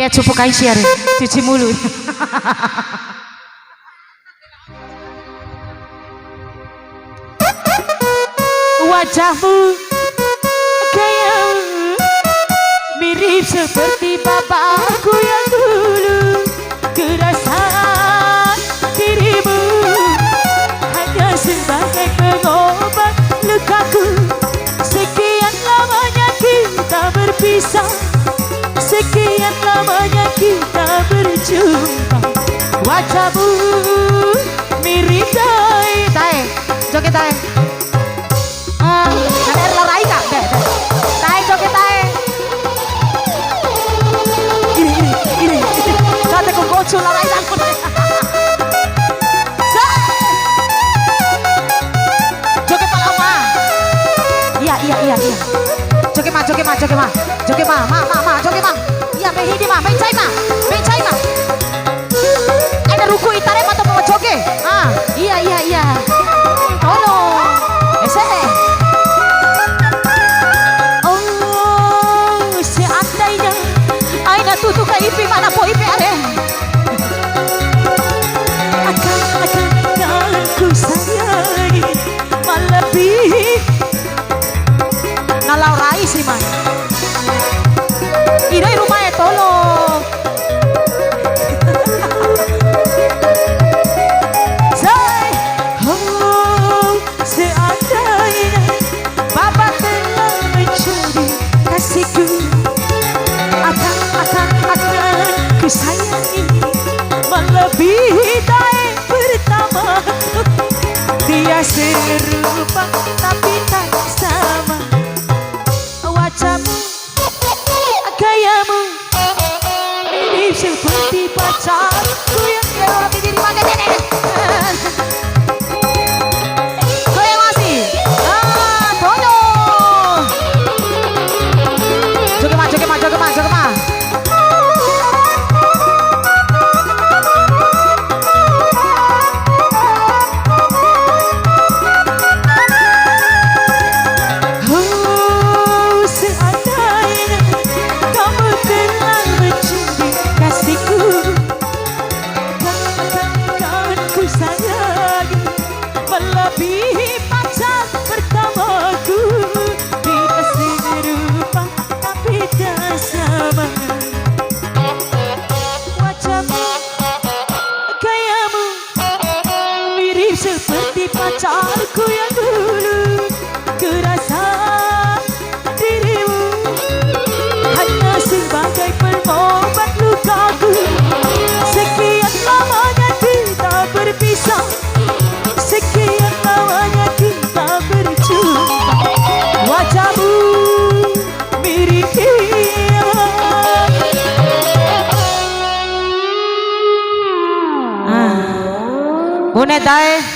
Kayak cupu kaisiar, cuci mulut. Wajahmu kayak mirip seperti bapakku yang dulu. Kerasa dirimu hanya sebagai pengobat lukaku. Sekian lamanya kita berpisah, sekian lamanya kita berjumpa. Wajahmu mirip Tae, joget Tae. Ada air larai kak, Tae joget Tae. Ini, kata ku gocu larai langsung. Joget palama. Iya. Joget ma, joget ma. Iya, behidi ma, bencai ma. Ada ruku itare ma mau joget. Iya. Tolong. Seandainya aina tutu ka ipi mana po ipi are. Akan ku sayangi melebihi nalau rai sih man. Ini rumahnya tolong. Seandainya Bapak telah menjadi kasihku, akan ku sayangi melebihi Tae pertama. Dia serupa tapi tak sama. Wajahmu, gayamu mirip seperti pacarku yang lewati diri mana nenek. Goyang masih, tolong. Joget ma. Seandainya kamu telah menjadi kasihku, akan ku sayangi melebihi pacar pertamaku. Kita serupa tapi tak sama. Wajahmu, gayamu mirip seperti pacarku yang dulu. Kerasa dirimu hanya sebagai pengobat lukaku. Sekian lamanya kita berpisah, sekian lamanya kita berjumpa. Wajahmu mirip dia. Bune Tae.